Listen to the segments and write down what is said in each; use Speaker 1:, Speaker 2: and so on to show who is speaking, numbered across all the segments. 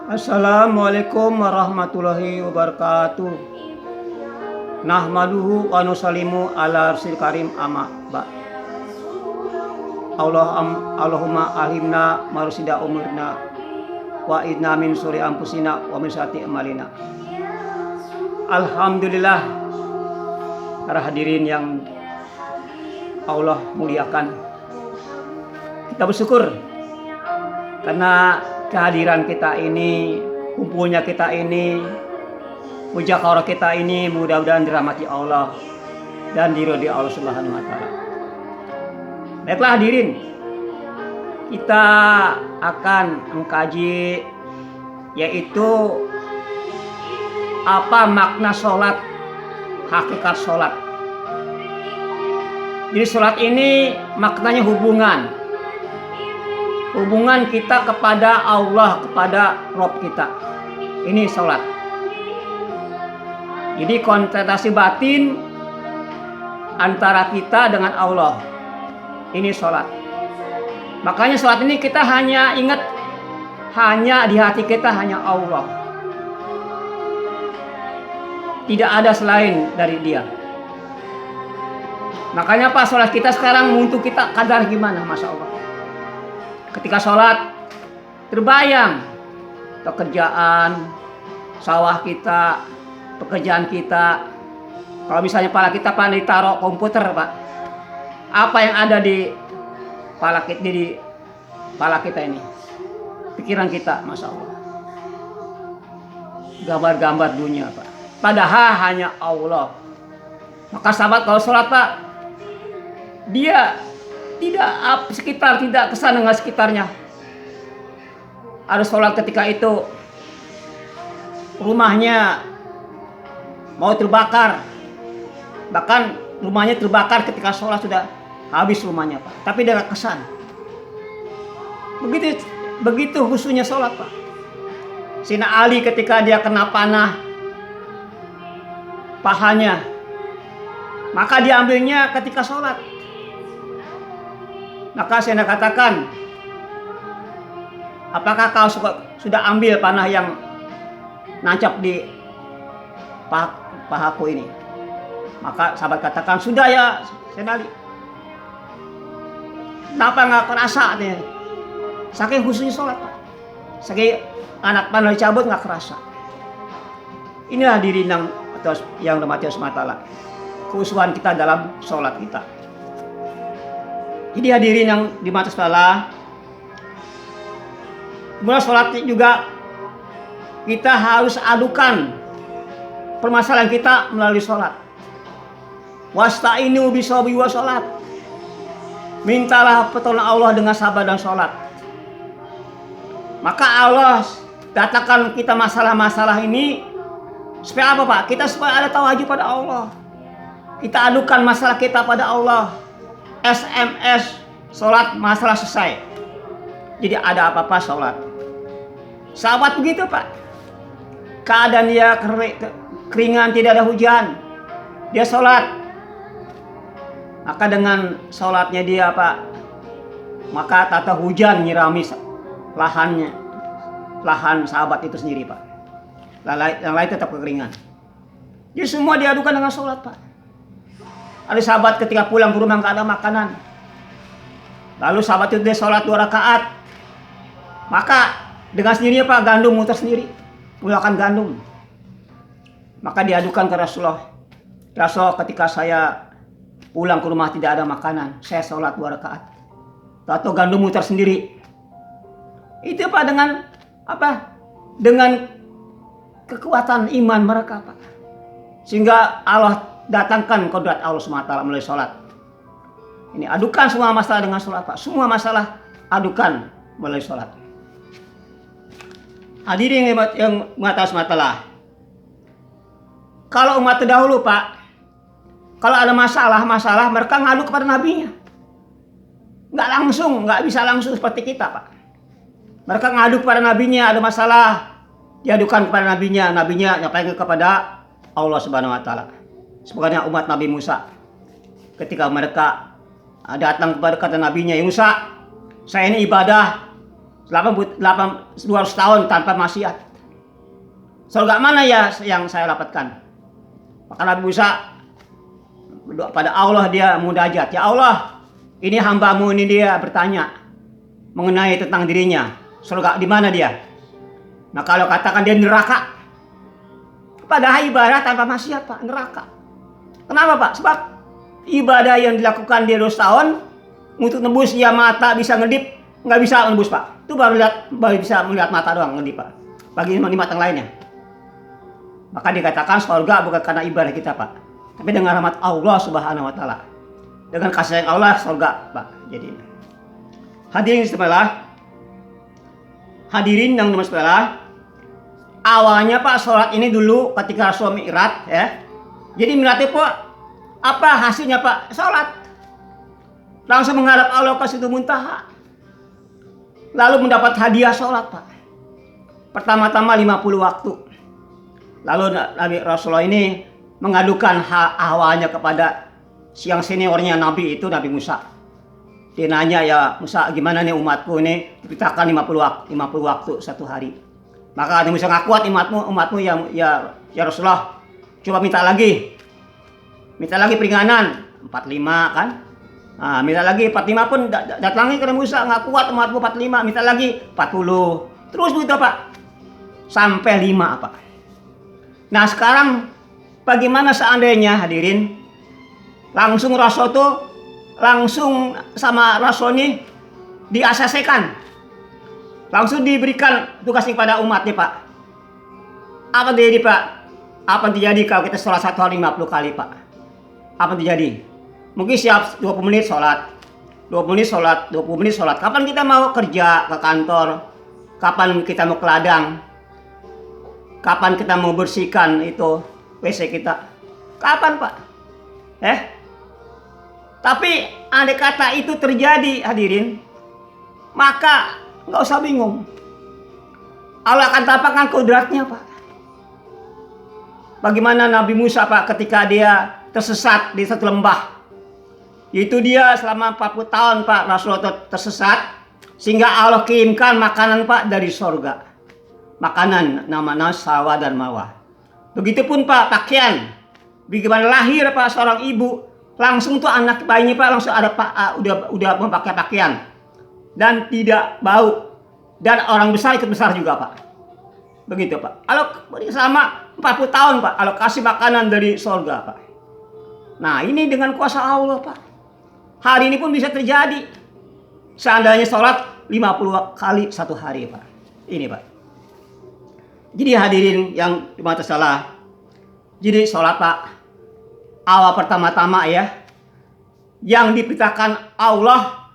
Speaker 1: Assalamualaikum warahmatullahi wabarakatuh. Nahmaduhu wa nusallimu ala rasul karim amma ba. Allahumma alimna marusida umurna wa idna min suri anfusina wa min sati amalina. Alhamdulillah, para hadirin yang Allah muliakan, kita bersyukur karena kehadiran kita ini, kumpulnya kita ini, mujakarah kita ini mudah-mudahan dirahmati Allah dan diridhoi Allah Subhanahu wa taala. Baiklah hadirin, kita akan mengkaji yaitu apa makna sholat, hakikat sholat. Jadi sholat ini maknanya hubungan kita kepada Allah, kepada Rob kita. Ini sholat. Jadi konsentrasi batin antara kita dengan Allah. Ini sholat. Makanya sholat ini kita hanya ingat, hanya di hati kita hanya Allah. Tidak ada selain dari Dia. Makanya Pak, sholat kita sekarang untuk kita kadar gimana, Masya Allah. Ketika sholat terbayang pekerjaan sawah kita, pekerjaan kita. Kalau misalnya pala kita ditaruh komputer Pak, apa yang ada di pala kita ini? Pikiran kita, Masya Allah. Gambar-gambar dunia Pak. Padahal hanya Allah. Maka sahabat kalau sholat Pak, dia tidak kesan dengan sekitarnya. Ada sholat ketika itu rumahnya mau terbakar, bahkan rumahnya terbakar ketika sholat sudah habis rumahnya Pak, tapi dia gak kesan. Begitu khusyuknya sholat Pak. Sayyidina Ali ketika dia kena panah pahanya, maka diambilnya ketika sholat. Maka saya katakan, apakah kau sudah ambil panah yang nancap di pahaku ini? Maka sahabat katakan, sudah ya Sayyidina Ali. Kenapa nggak kerasa nih? Saking khusyuknya sholat Pak. Saking anak panah dicabut nggak kerasa. Inilah diri yang dirahmati Allah SWT. Khusyukan kita dalam sholat kita. Jadi hadirin yang dirahmati Allah, kemudian sholat juga kita harus adukan permasalahan kita melalui sholat. Wasta'inu bishabri wa sholat. Mintalah pertolongan Allah dengan sabar dan sholat. Maka Allah datangkan kita masalah-masalah ini supaya apa Pak? Kita supaya ada tawajud pada Allah. Kita adukan masalah kita pada Allah. SMS sholat masalah selesai. Jadi ada apa-apa sholat. Sahabat begitu Pak. Keadaan dia keringan, tidak ada hujan, dia sholat. Maka dengan sholatnya dia Pak, maka tata hujan nyirami lahan sahabat itu sendiri Pak. Yang lain tetap kekeringan. Jadi semua diadukan dengan sholat Pak. Ada sahabat ketika pulang ke rumah nggak ada makanan. Lalu sahabat itu dia sholat 2 rakaat. Maka dengan sendirinya Pak gandum muter sendiri. Mulakan gandum. Maka diadukan ke Rasulullah. Rasul, ketika saya pulang ke rumah tidak ada makanan, saya sholat 2 rakaat. Atau gandum muter sendiri. Itu Pak dengan apa? Dengan kekuatan iman mereka Pak. Sehingga Allah datangkan kodrat Allah SWT melalui sholat. Ini adukan semua masalah dengan sholat Pak. Semua masalah adukan melalui sholat. Hadirin yang mengatakan sematalah. Kalau umat terdahulu Pak, kalau ada masalah mereka ngadu kepada nabinya. Nggak bisa langsung seperti kita Pak. Mereka ngadu kepada nabinya, ada masalah, diadukan kepada nabinya nyampaikan kepada Allah Subhanahu wa taala. Sebagaimana umat Nabi Musa ketika mereka datang kepada kata nabinya, Musa, saya ini ibadah 200 tahun tanpa maksiat. Surga mana ya yang saya dapatkan? Maka Nabi Musa berdoa pada Allah, dia munajat, ya Allah, ini hambamu ini dia bertanya mengenai tentang dirinya, surga di mana dia? Nah kalau katakan dia neraka, padahal ibadah tanpa maksiat Pak, neraka. Kenapa Pak? Sebab ibadah yang dilakukan dia 2 tahun untuk nebus dia mata bisa ngedip, nggak bisa nebus Pak. Itu baru bisa melihat mata doang ngedip Pak. Bagi nikmat yang lainnya. Maka dikatakan surga bukan karena ibadah kita Pak, tapi dengan rahmat Allah Subhanahu Wa Taala. Dengan kasih sayang Allah surga Pak. Jadi hadirin yang sebelah, awalnya Pak sholat ini dulu ketika Rasul Mi'raj ya. Jadi Mi'raj itu Pak, apa hasilnya Pak? Sholat. Langsung menghadap Allah ke Sidratul Muntaha. Lalu mendapat hadiah sholat Pak. Pertama-tama 50 waktu. Lalu Nabi Rasulullah ini mengadukan awalnya kepada yang seniornya Nabi itu, Nabi Musa. Dia nanya, ya Musa, gimana nih umatku ini diperintahkan 50 waktu satu hari. Maka Nabi Musa, nggak kuat umatmu ya Rasulullah. Coba minta lagi peringanan 45 kan. Nah, minta lagi 45 pun datang lagi ke Nabi Musa, nggak kuat umatmu 45, minta lagi 40. Terus begitu Pak. Sampai 5 Pak. Nah sekarang bagaimana seandainya hadirin langsung Rasul tuh langsung sama Rasul ini di-ACC-kan, langsung diberikan tugas kepada umatnya Pak. Apa terjadi Pak? Apa terjadi kalau kita sholat 1 hari 50 kali Pak? Apa terjadi? Mungkin siap 20 menit sholat, 20 menit sholat. Kapan kita mau kerja ke kantor? Kapan kita mau ke ladang? Kapan kita mau bersihkan itu WC kita? Kapan Pak? Tapi andai kata itu terjadi hadirin, maka nggak usah bingung. Allah akan tampakkan kodratnya Pak. Bagaimana Nabi Musa Pak ketika dia tersesat di satu lembah. Itu dia selama 40 tahun Pak Rasulullah tersesat. Sehingga Allah kirimkan makanan Pak dari surga. Makanan namanya sawa dan mawa. Begitupun Pak pakaian. Bagaimana lahir Pak seorang ibu, langsung tuh anak bayinya Pak langsung ada Pak udah memakai pakaian dan tidak bau, dan orang besar ikut besar juga Pak. Begitu Pak. Kalau selama 40 tahun Pak, kalau kasih makanan dari surga Pak. Nah ini dengan kuasa Allah Pak. Hari ini pun bisa terjadi. Seandainya sholat 50 kali satu hari Pak. Ini Pak. Jadi hadirin yang dimata salah. Jadi sholat Pak, awal pertama-tama ya, yang diperintahkan Allah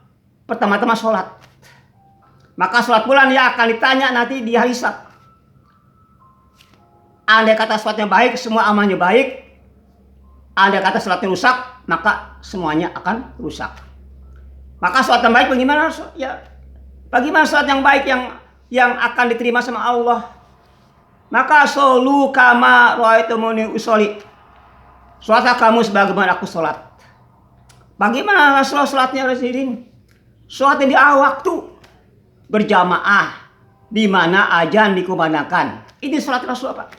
Speaker 1: pertama-tama sholat. Maka sholat bulan ya akan ditanya nanti di hari hisab. Andai kata sholatnya baik, semua amalnya baik. Andai kata sholatnya rusak, maka semuanya akan rusak. Maka sholat yang baik bagaimana? Ya, bagaimana sholat yang baik yang akan diterima sama Allah? Maka solu kama ra'aitumuni usolli. Sholatlah kamu sebagaimana aku sholat. Bagaimana Rasulullah sholatnya hadirin? Sholatnya di awal waktu, berjamaah, di mana azan dikumandangkan. Ini sholat Rasulullah Pak.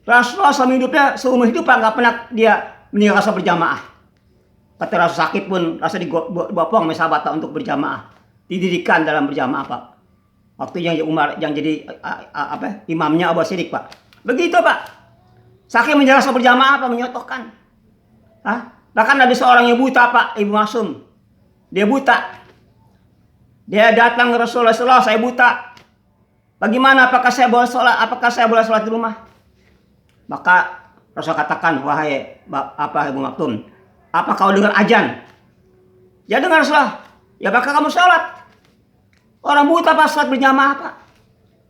Speaker 1: Rasulullah selama hidupnya, seumur hidup Pak, nggak pernah dia meninggalkan sholat berjamaah. Kata Rasul sakit pun rasa dibopong sama sahabat Pak untuk berjamaah. Didirikan dalam berjamaah Pak. Waktu yang Umar yang jadi imamnya Abu Siddiq Pak. Begitu Pak. Saking menjelaskan berjamaah Pak, menyotokkan. Bahkan ada seorang yang buta Pak, Ibu Masum. Dia buta. Dia datang ke Rasulullah, saya buta. Bagaimana? Apakah saya boleh sholat? Apakah saya boleh sholat di rumah? Maka Rasul katakan, wahai Ibu Maktum, apa kau dengar azan? Ya dengar Rasulullah. Ya maka kamu sholat. Orang buta Pak sholat berjamaah Pak.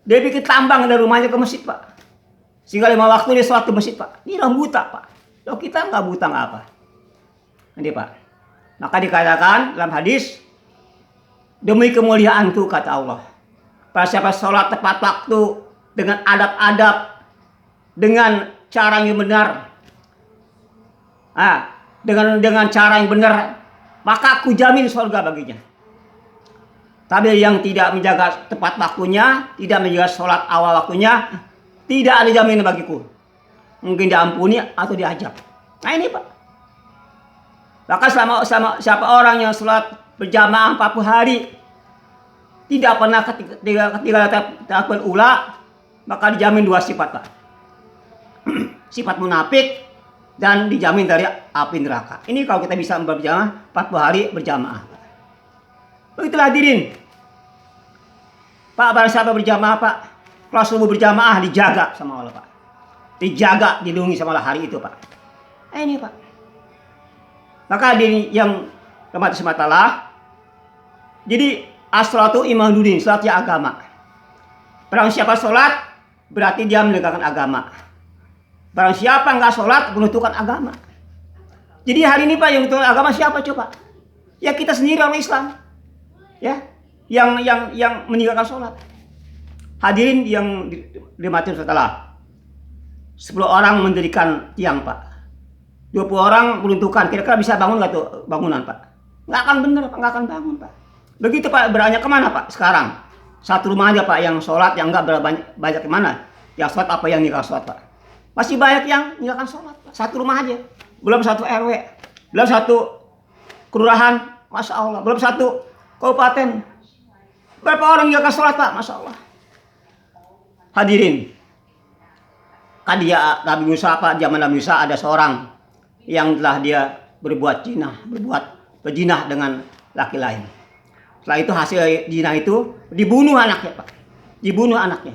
Speaker 1: Dia bikin tambang dari rumahnya ke masjid Pak. Sehingga 5 waktu dia sholat ke masjid Pak. Ini orang buta Pak. Kalau kita nggak buta nggak apa. Nanti Pak. Maka dikatakan dalam hadis, demi kemuliaanku kata Allah. Pada siapa sholat tepat waktu dengan adab-adab, dengan cara yang benar, dengan cara yang benar, maka aku jamin surga baginya. Tapi yang tidak menjaga tepat waktunya, tidak menjaga sholat awal waktunya, tidak ada jaminan bagiku. Mungkin diampuni atau diajab. Nah ini Pak. Bahkan sama siapa orang yang sholat berjamaah 40 hari, tidak pernah ketika takbir ula, maka dijamin 2 sifat Pak. Sifat munafik dan dijamin dari api neraka. Ini kalau kita bisa berjamaah 40 hari berjamaah. Begitulah hadirin. Pak, barang siapa berjamaah Pak, kalau subuh berjamaah dijaga sama Allah Pak. Dijaga, dilindungi sama Allah hari itu Pak. Ini Pak. Maka hadirin yang rahmati sematalah. Jadi as-sholatu imaduddin, sholatnya agama. Barang siapa sholat berarti dia menegakkan agama. Barang siapa nggak sholat menentukan agama. Jadi hari ini Pak yang menentukan agama siapa coba? Ya kita sendiri orang Islam. Ya, yang meninggalkan sholat. Hadirin yang dirahmati setelah 10 orang mendirikan tiang Pak. 20 orang menentukan kira-kira bisa bangun nggak tuh bangunan Pak? Nggak akan bener Pak, nggak akan bangun Pak. Begitu Pak, beranjak kemana Pak sekarang? Satu rumah aja Pak yang sholat, yang nggak banyak kemana? Yang sholat apa yang ninggalkan sholat Pak? Masih banyak yang ninggalkan sholat Pak. Satu rumah aja, belum satu RW, belum satu kelurahan, Masya Allah, belum satu kabupaten. Berapa orang ninggalkan sholat Pak? Masya Allah. Hadirin, kan dia Nabi Musa Pak, zaman Nabi Musa ada seorang yang telah dia berbuat berzina dengan laki lain. Setelah itu hasil zina itu dibunuh anaknya Pak. Dibunuh anaknya.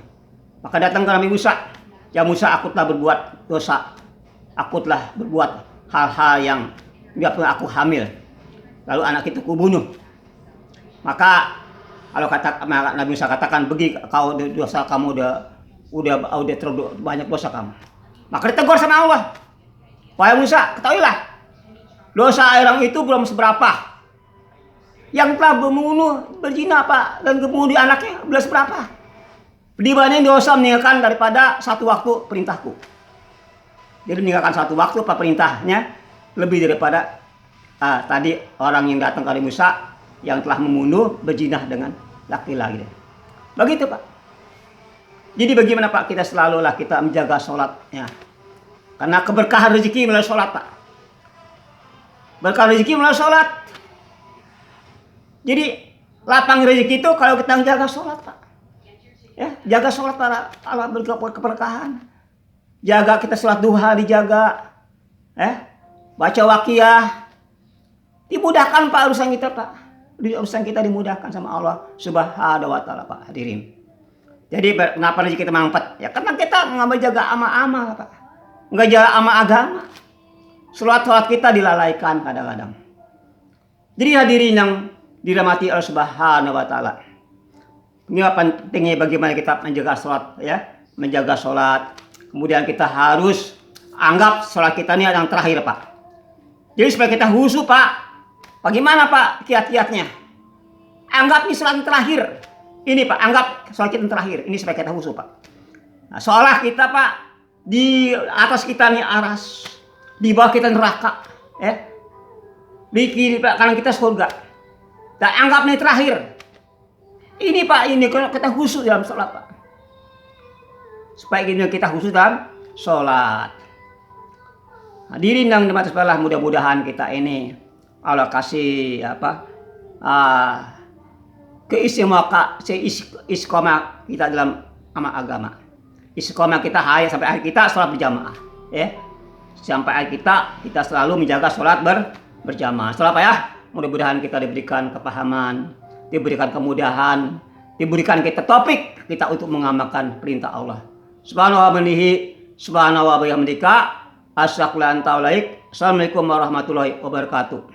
Speaker 1: Maka datang ke Nabi Musa. Ya Musa, aku telah berbuat dosa. Aku telah berbuat hal-hal yang tidak pernah aku hamil. Lalu anak itu kubunuh. Maka kalau Nabi Musa katakan, bagi kau dosa kamu udah terlalu banyak dosa kamu. Maka ditegur sama Allah. Wahai Musa, ketahuilah dosa orang itu belum seberapa. Yang telah membunuh, berzina Pak, dan kemudian anaknya belum seberapa. Dibanding dosa meninggalkan daripada satu waktu perintahku. Jadi meninggalkan satu waktu apa perintahnya lebih daripada tadi orang yang datang ke Nabi Musa yang telah membunuh, berzina dengan laki-laki. Begitu Pak. Jadi bagaimana Pak kita selalulah kita menjaga sholatnya. Karena keberkahan rezeki melalui sholat Pak. Berkah rezeki melalui sholat. Jadi lapang rezeki itu kalau kita menjaga sholat Pak. Ya, jaga sholat para Allah keberkahan. Jaga kita sholat duha dijaga. Baca wakiyah. Dimudahkan Pak urusan kita Pak. Urusan kita dimudahkan sama Allah Subhanahu wa taala Pak, hadirin. Jadi kenapa rezeki kita mampet? Ya karena kita nggak jaga amal-amal Pak. Nggak jaga amal agama. Sholat kita dilalaikan kadang-kadang. Jadi hadirin yang dirahmati Allah Subhanahu wa taala. Ini pentingnya bagaimana kita menjaga sholat ya, menjaga sholat. Kemudian kita harus anggap sholat kita ini yang terakhir Pak. Jadi supaya kita khusyuk Pak. Bagaimana Pak kiat-kiatnya? Anggap ini sholat yang terakhir. Ini Pak, anggap sholat kita yang terakhir. Ini supaya kita khusyuk Pak. Nah, seolah kita Pak di atas kita nih aras, di bawah kita neraka, di kiri Pak kanan kita surga. Dan anggap ini terakhir. Ini Pak, ini kita khusyuk dalam sholat Pak. Supaya ini kita khusyuk dalam sholat. Hadirin yang dimati sebelah, mudah-mudahan kita ini Allah kasih istiqomah kita dalam amal agama. Istiqomah kita sampai akhir kita sholat berjamaah. Sampai akhir kita selalu menjaga sholat berjamaah. Setelah apa ya? Mudah-mudahan kita diberikan kepahaman, diberikan kemudahan, diberikan kita topik kita untuk mengamalkan perintah Allah. Subhanahu wa bihamdihi, Assalamualaikum warahmatullahi wabarakatuh.